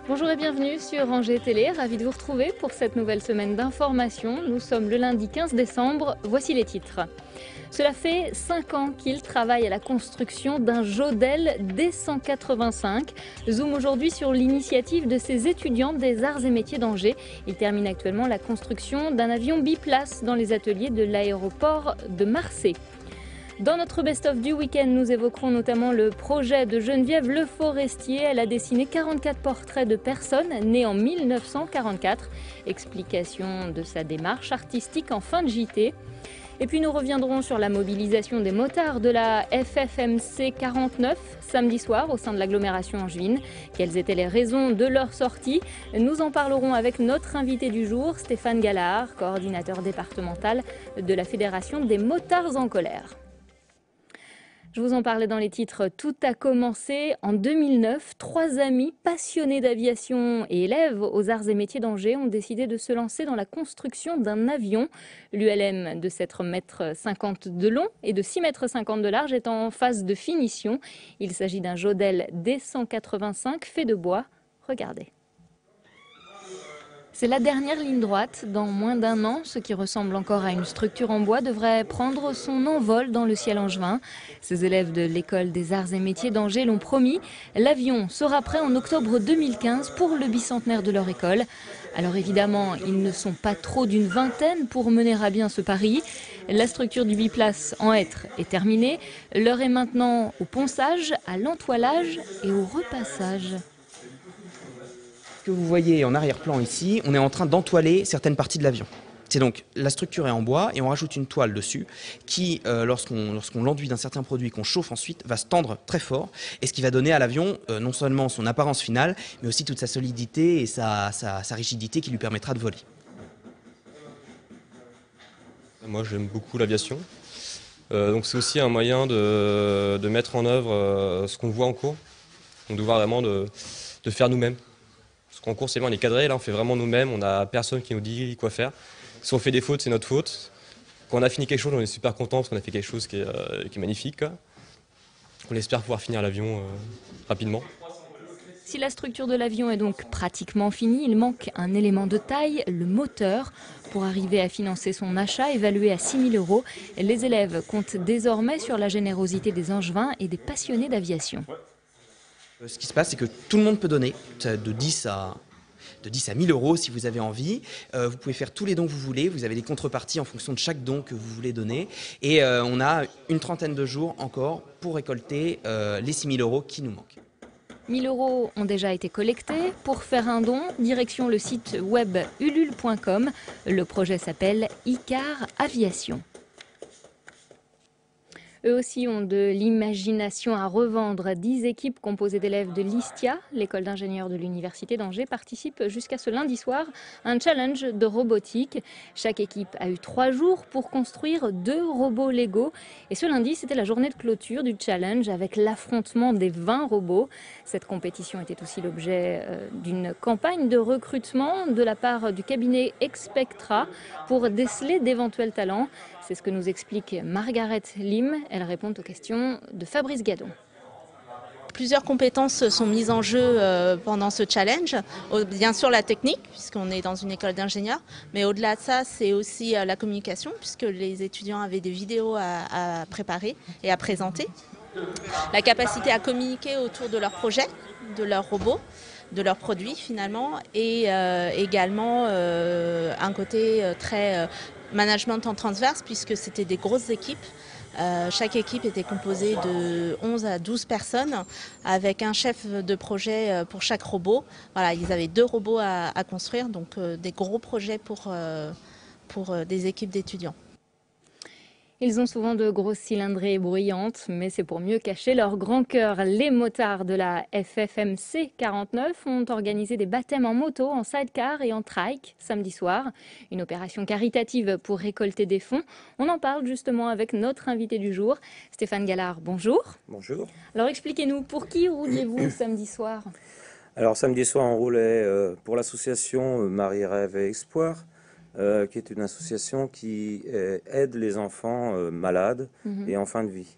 Bonjour et bienvenue sur Angers Télé, ravi de vous retrouver pour cette nouvelle semaine d'information. Nous sommes le lundi 15 décembre, voici les titres. Cela fait 5 ans qu'il travaille à la construction d'un Jodel D185. Zoom aujourd'hui sur l'initiative de ses étudiants des arts et métiers d'Angers. Il termine actuellement la construction d'un avion biplace dans les ateliers de l'aéroport de Marseille. Dans notre best-of du week-end, nous évoquerons notamment le projet de Geneviève Le Forestier. Elle a dessiné 44 portraits de personnes nées en 1944. Explication de sa démarche artistique en fin de JT. Et puis nous reviendrons sur la mobilisation des motards de la FFMC 49 samedi soir au sein de l'agglomération angevine. Quelles étaient les raisons de leur sortie? Nous en parlerons avec notre invité du jour, Stéphane Gallard, coordinateur départemental de la Fédération des motards en colère. Je vous en parlais dans les titres. Tout a commencé en 2009. 3 amis passionnés d'aviation et élèves aux arts et métiers d'Angers ont décidé de se lancer dans la construction d'un avion. L'ULM de 7,50 m de long et de 6,50 m de large est en phase de finition. Il s'agit d'un Jodel D185 fait de bois. Regardez. C'est la dernière ligne droite. Dans moins d'1 an, ce qui ressemble encore à une structure en bois devrait prendre son envol dans le ciel angevin. Ces élèves de l'école des arts et métiers d'Angers l'ont promis. L'avion sera prêt en octobre 2015 pour le bicentenaire de leur école. Alors évidemment, ils ne sont pas trop d'une vingtaine pour mener à bien ce pari. La structure du biplace en hêtre est terminée. L'heure est maintenant au ponçage, à l'entoilage et au repassage. Ce que vous voyez en arrière-plan ici, on est en train d'entoiler certaines parties de l'avion. C'est donc, la structure est en bois et on rajoute une toile dessus qui, lorsqu'on l'enduit d'un certain produit qu'on chauffe ensuite, va se tendre très fort et ce qui va donner à l'avion non seulement son apparence finale, mais aussi toute sa solidité et sa rigidité qui lui permettra de voler. Moi j'aime beaucoup l'aviation, donc c'est aussi un moyen de mettre en œuvre ce qu'on voit en cours, donc de voir vraiment de faire nous-mêmes. Parce qu'en cours c'est bien, on est cadré, là on fait vraiment nous-mêmes, on n'a personne qui nous dit quoi faire. Si on fait des fautes, c'est notre faute. Quand on a fini quelque chose, on est super content parce qu'on a fait quelque chose qui est magnifique, quoi. On espère pouvoir finir l'avion rapidement. Si la structure de l'avion est donc pratiquement finie, il manque un élément de taille, le moteur. Pour arriver à financer son achat, évalué à 6 000 €, les élèves comptent désormais sur la générosité des Angevins et des passionnés d'aviation. Ce qui se passe, c'est que tout le monde peut donner, de 10 à 1 000 € si vous avez envie. Vous pouvez faire tous les dons que vous voulez. Vous avez des contreparties en fonction de chaque don que vous voulez donner. Et on a une trentaine de jours encore pour récolter les 6 000 € qui nous manquent. 1 000 € ont déjà été collectés. Pour faire un don, direction le site web ulule.com. Le projet s'appelle Icar Aviation. Eux aussi ont de l'imagination à revendre. 10 équipes composées d'élèves de l'ISTIA, l'école d'ingénieurs de l'Université d'Angers, participent jusqu'à ce lundi soir à un challenge de robotique. Chaque équipe a eu 3 jours pour construire 2 robots Lego. Et ce lundi, c'était la journée de clôture du challenge avec l'affrontement des 20 robots. Cette compétition était aussi l'objet d'une campagne de recrutement de la part du cabinet Expectra pour déceler d'éventuels talents. C'est ce que nous explique Margaret Lim. Elle répond aux questions de Fabrice Gadon. Plusieurs compétences sont mises en jeu pendant ce challenge. Bien sûr la technique, puisqu'on est dans une école d'ingénieurs, mais au-delà de ça, c'est aussi la communication, puisque les étudiants avaient des vidéos à préparer et à présenter. La capacité à communiquer autour de leur projet, de leur robot, de leurs produits finalement, et également un côté très management en transverse, puisque c'était des grosses équipes. Chaque équipe était composée de 11 à 12 personnes avec un chef de projet pour chaque robot. Voilà, ils avaient 2 robots à construire, donc des gros projets pour des équipes d'étudiants. Ils ont souvent de grosses cylindrées bruyantes, mais c'est pour mieux cacher leur grand cœur. Les motards de la FFMC 49 ont organisé des baptêmes en moto, en sidecar et en trike samedi soir. Une opération caritative pour récolter des fonds. On en parle justement avec notre invité du jour, Stéphane Gallard. Bonjour. Bonjour. Alors expliquez-nous, pour qui rouliez-vous samedi soir? Alors samedi soir, on roulait pour l'association Marie-Rêve et Espoir, qui est une association qui aide les enfants malades et en fin de vie.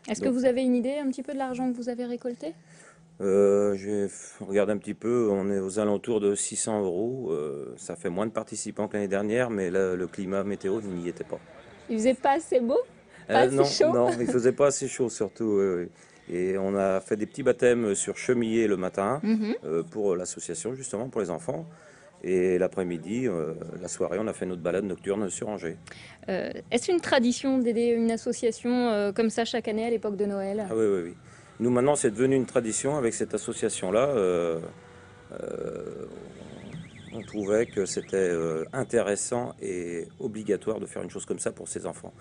Est-ce que vous avez une idée un petit peu de l'argent que vous avez récolté? J'ai regardé un petit peu, on est aux alentours de 600 €. Ça fait moins de participants que l'année dernière, mais là, le climat météo, il n'y était pas. Il faisait pas assez beau? Pas assez Non, chaud? non, il faisait pas assez chaud surtout. Oui, oui. Et on a fait des petits baptêmes sur Chemillé le matin Mhm. pour l'association, justement, pour les enfants. Et l'après-midi, la soirée, on a fait notre balade nocturne sur Angers. Est-ce une tradition d'aider une association comme ça chaque année à l'époque de Noël? Ah oui, oui, oui. Nous, maintenant, c'est devenu une tradition avec cette association-là. On trouvait que c'était intéressant et obligatoire de faire une chose comme ça pour ces enfants.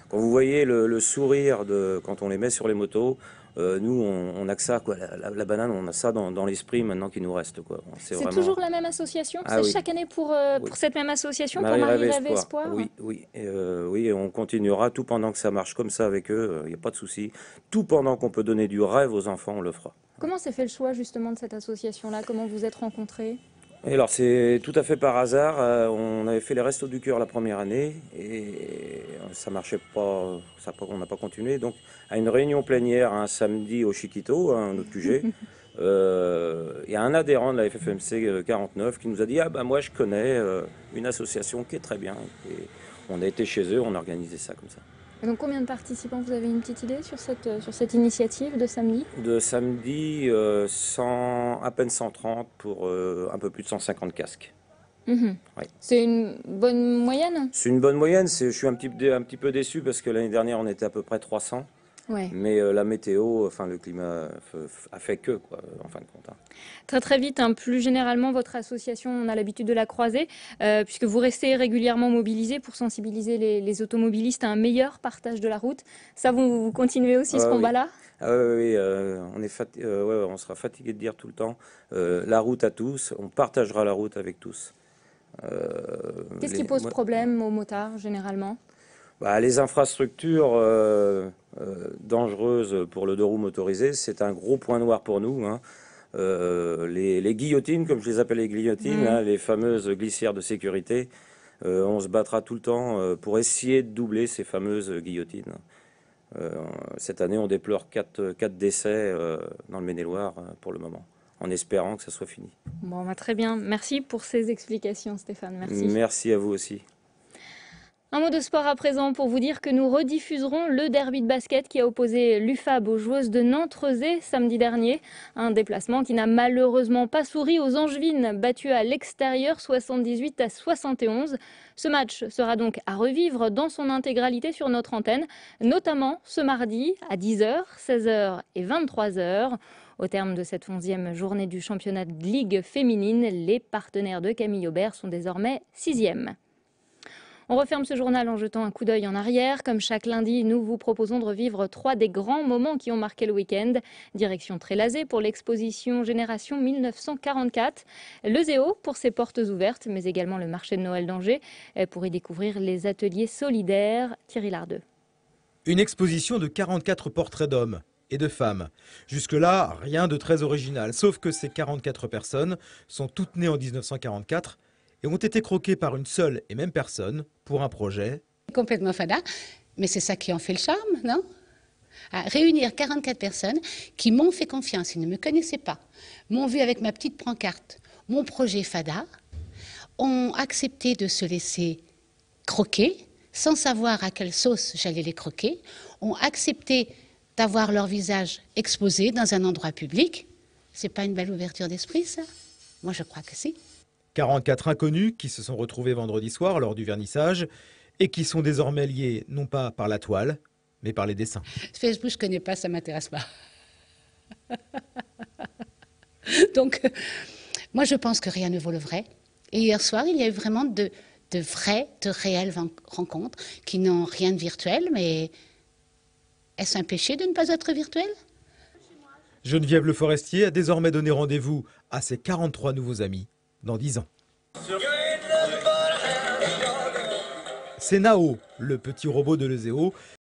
Quand vous voyez le sourire quand on les met sur les motos, nous, on a que ça, quoi. La banane, on a ça dans l'esprit maintenant qu'il nous reste, quoi. C'est vraiment... toujours la même association? Ah C'est oui. chaque année pour Oui. cette même association, pour Marie Marie Rêve Rêve et Espoir? Oui, oui. Oui, et on continuera tout pendant que ça marche comme ça avec eux, il n'y a pas de souci. Tout pendant qu'on peut donner du rêve aux enfants, on le fera. Comment s'est fait le choix justement de cette association-là? Comment vous êtes rencontrés? Et alors c'est tout à fait par hasard, on avait fait les Restos du Cœur la première année et ça marchait pas, on n'a pas continué. Donc à une réunion plénière un samedi au Chiquito, un autre QG, il y a un adhérent de la FFMC 49 qui nous a dit ah ben moi je connais une association qui est très bien. Et on a été chez eux, on a organisé ça comme ça. Et donc combien de participants? Vous avez une petite idée sur cette initiative de samedi? De samedi, à peine 130 pour un peu plus de 150 casques. Mhm. Oui. C'est une bonne moyenne? C'est une bonne moyenne, je suis un petit peu déçu parce que l'année dernière on était à peu près 300. Ouais. Mais la météo, enfin le climat a fait que, quoi, en fin de compte. Très très vite, hein, plus généralement, votre association, on a l'habitude de la croiser, puisque vous restez régulièrement mobilisés pour sensibiliser les automobilistes à un meilleur partage de la route. Ça, vous continuez aussi ce combat-là? Ah oui, on sera fatigué de dire tout le temps la route à tous, on partagera la route avec tous. Qu'est-ce qui pose problème aux motards généralement? Les infrastructures dangereuses pour le deux roues motorisé, c'est un gros point noir pour nous, hein. Les guillotines, comme je les appelle les guillotines, hein, les fameuses glissières de sécurité, on se battra tout le temps pour essayer de doubler ces fameuses guillotines. Cette année, on déplore 4 décès dans le Maine-et-Loire pour le moment, en espérant que ça soit fini. Bon, très bien. Merci pour ces explications, Stéphane. Merci. Merci à vous aussi. Un mot de sport à présent pour vous dire que nous rediffuserons le derby de basket qui a opposé l'UFAB aux joueuses de Nantes-Rezé samedi dernier. Un déplacement qui n'a malheureusement pas souri aux Angevines, battues à l'extérieur 78-71. Ce match sera donc à revivre dans son intégralité sur notre antenne, notamment ce mardi à 10h, 16h et 23h. Au terme de cette 11e journée du championnat de Ligue féminine, les partenaires de Camille Aubert sont désormais 6e. On referme ce journal en jetant un coup d'œil en arrière. Comme chaque lundi, nous vous proposons de revivre 3 des grands moments qui ont marqué le week-end. Direction Trélazé pour l'exposition Génération 1944. Le Zéo pour ses portes ouvertes, mais également le marché de Noël d'Angers pour y découvrir les ateliers solidaires. Thierry Lardeux. Une exposition de 44 portraits d'hommes et de femmes. Jusque-là, rien de très original, sauf que ces 44 personnes sont toutes nées en 1944 et ont été croquées par une seule et même personne pour un projet. Complètement fada, mais c'est ça qui en fait le charme, non? Réunir 44 personnes qui m'ont fait confiance, ils ne me connaissaient pas, m'ont vu avec ma petite pancarte, mon projet fada, ont accepté de se laisser croquer, sans savoir à quelle sauce j'allais les croquer, ont accepté d'avoir leur visage exposé dans un endroit public. C'est pas une belle ouverture d'esprit, ça? Moi, je crois que si. 44 inconnus qui se sont retrouvés vendredi soir lors du vernissage et qui sont désormais liés non pas par la toile, mais par les dessins. Facebook, je connais pas, ça m'intéresse pas. Donc, moi, je pense que rien ne vaut le vrai. Et hier soir, il y a eu vraiment de réelles rencontres qui n'ont rien de virtuel, mais est-ce un péché de ne pas être virtuel? Geneviève Le Forestier a désormais donné rendez-vous à ses 43 nouveaux amis dans 10 ans. C'est Nao, le petit robot de l'Ezéo,